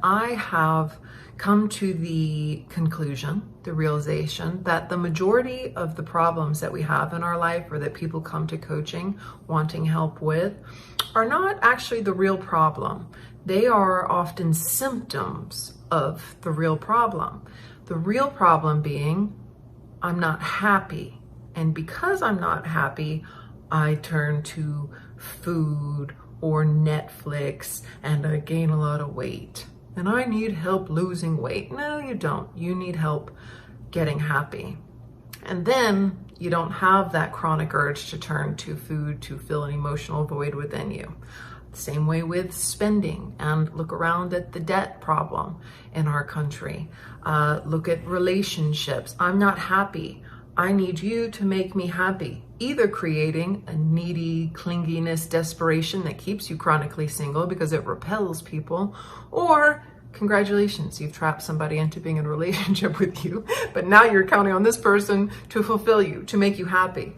I have come to the conclusion, the realization that the majority of the problems that we have in our life, or that people come to coaching wanting help with, are not actually the real problem. They are often symptoms of the real problem. The real problem being, I'm not happy. And because I'm not happy, I turn to food or Netflix and I gain a lot of weight. And I need help losing weight. No, you don't. You need help getting happy. And then you don't have that chronic urge to turn to food to fill an emotional void within you. Same way with spending, and look around at the debt problem in our country. Look at relationships. I'm not happy. I need you to make me happy. Either creating a needy clinginess, desperation that keeps you chronically single because it repels people, or congratulations, you've trapped somebody into being in a relationship with you, but now you're counting on this person to fulfill you, to make you happy.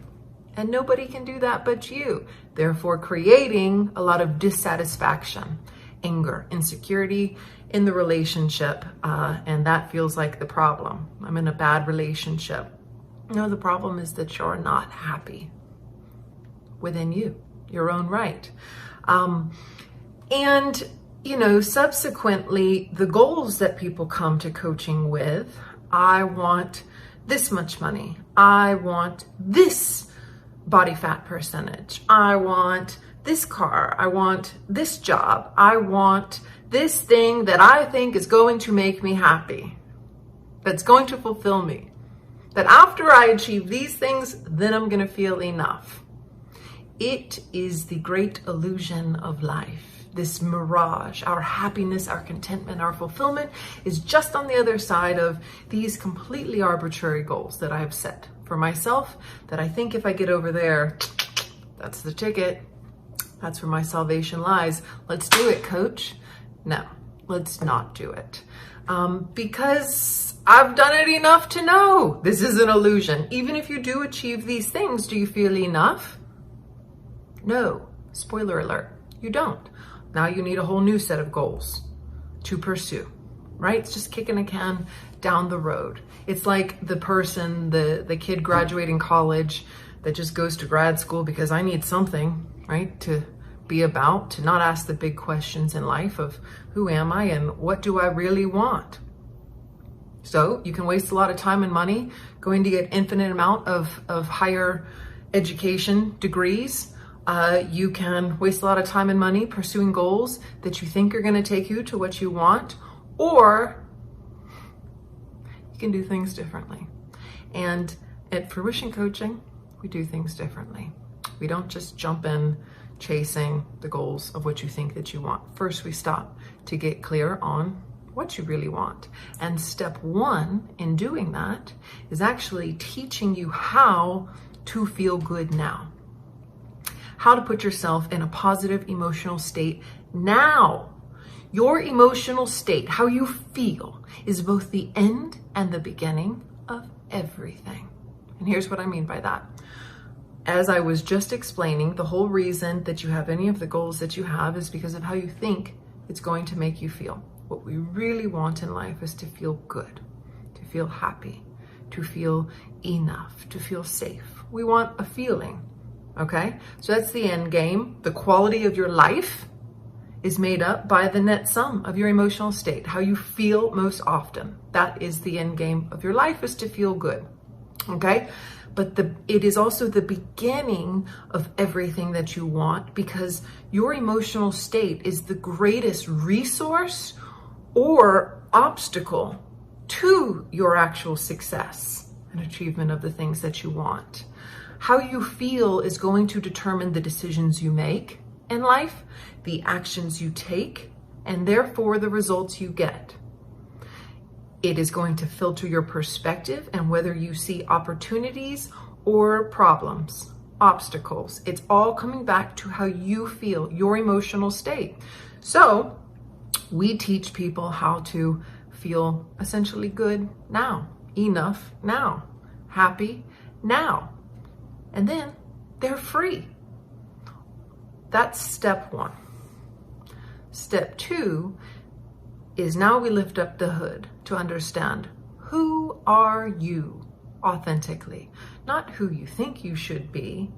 And nobody can do that but you. Therefore, creating a lot of dissatisfaction, anger, insecurity in the relationship, and that feels like the problem. I'm in a bad relationship. No, the problem is that you're not happy within you, your own right. And, subsequently, the goals that people come to coaching with, I want this much money. I want this body fat percentage. I want this car. I want this job. I want this thing that I think is going to make me happy, that's going to fulfill me. That after I achieve these things, then I'm going to feel enough. It is the great illusion of life, this mirage. Our happiness, our contentment, our fulfillment is just on the other side of these completely arbitrary goals that I have set for myself, that I think if I get over there, that's the ticket. That's where my salvation lies. Let's do it, coach. No, let's not do it. Because I've done it enough to know this is an illusion. Even if you do achieve these things, do you feel enough? No. Spoiler alert, you don't. Now you need a whole new set of goals to pursue, right? It's just kicking a can down the road. It's like the person, the kid graduating college that just goes to grad school because I need something, right, to be about, to not ask the big questions in life of who am I and what do I really want? So you can waste a lot of time and money going to get infinite amount of higher education degrees. You can waste a lot of time and money pursuing goals that you think are going to take you to what you want, or you can do things differently. And at Fruition Coaching, we do things differently. We don't just jump in chasing the goals of what you think that you want. First, we stop to get clear on what you really want. And step one in doing that is actually teaching you how to feel good now. How to put yourself in a positive emotional state now. Your emotional state, how you feel, is both the end and the beginning of everything. And here's what I mean by that. As I was just explaining, the whole reason that you have any of the goals that you have is because of how you think it's going to make you feel. What we really want in life is to feel good, to feel happy, to feel enough, to feel safe. We want a feeling, okay? So that's the end game. The quality of your life is made up by the net sum of your emotional state, how you feel most often. That is the end game of your life, is to feel good, okay? But it is also the beginning of everything that you want, because your emotional state is the greatest resource or obstacle to your actual success and achievement of the things that you want. How you feel is going to determine the decisions you make in life, the actions you take, and therefore the results you get. It is going to filter your perspective and whether you see opportunities or problems, obstacles. It's all coming back to how you feel, your emotional state. So we teach people how to feel essentially good now, enough now, happy now, and then they're free. That's step one. Step two is now we lift up the hood to understand, who are you authentically? Not who you think you should be,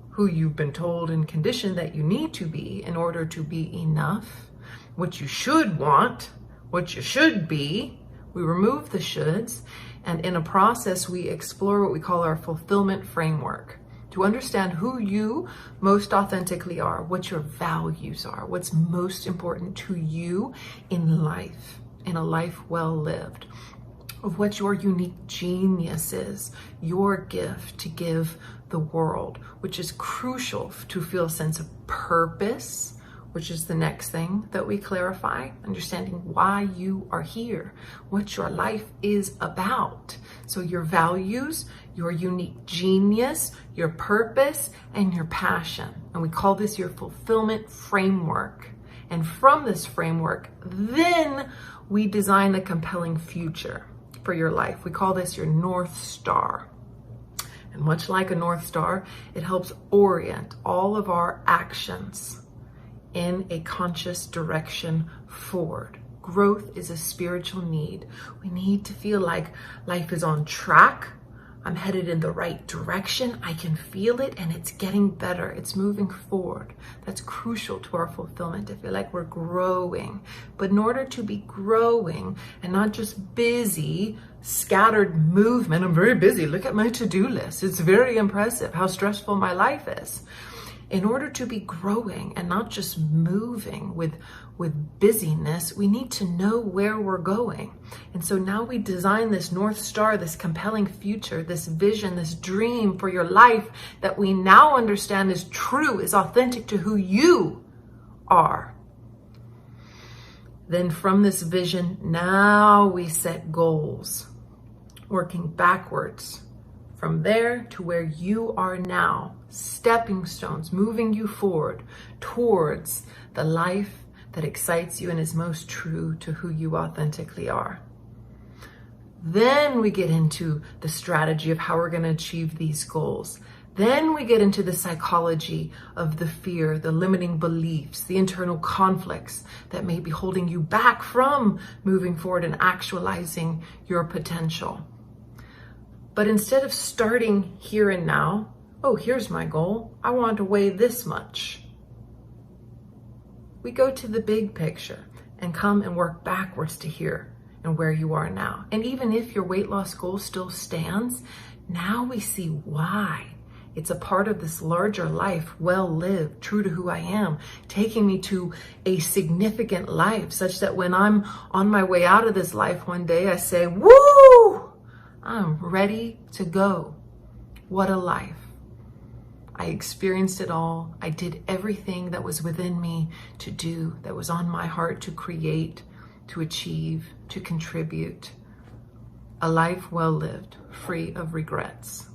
who you've been told and conditioned that you need to be in order to be enough, what you should want, what you should be. We remove the shoulds, and in a process, we explore what we call our fulfillment framework to understand who you most authentically are, what your values are, what's most important to you in life, in a life well lived, of what your unique genius is, your gift to give the world, which is crucial to feel a sense of purpose, which is the next thing that we clarify, understanding why you are here, what your life is about. So your values, your unique genius, your purpose, and your passion. And we call this your fulfillment framework. And from this framework, then we design a compelling future for your life. We call this your North Star. And much like a North Star, it helps orient all of our actions in a conscious direction forward. Growth is a spiritual need. We need to feel like life is on track. I'm headed in the right direction. I can feel it and it's getting better. It's moving forward. That's crucial to our fulfillment, to feel like we're growing. But in order to be growing and not just busy, scattered movement, I'm very busy. Look at my to-do list. It's very impressive how stressful my life is. In order to be growing and not just moving with busyness, we need to know where we're going. And so now we design this North Star, this compelling future, this vision, this dream for your life that we now understand is true, is authentic to who you are. Then from this vision, now we set goals, working backwards from there to where you are now, stepping stones, moving you forward towards the life that excites you and is most true to who you authentically are. Then we get into the strategy of how we're going to achieve these goals. Then we get into the psychology of the fear, the limiting beliefs, the internal conflicts that may be holding you back from moving forward and actualizing your potential. But instead of starting here and now, oh, here's my goal, I want to weigh this much, we go to the big picture and come and work backwards to here and where you are now. And even if your weight loss goal still stands, now we see why. It's a part of this larger life, well lived, true to who I am, taking me to a significant life, such that when I'm on my way out of this life one day, I say, woo, I'm ready to go. What a life. I experienced it all. I did everything that was within me to do, that was on my heart to create, to achieve, to contribute. A life well lived, free of regrets.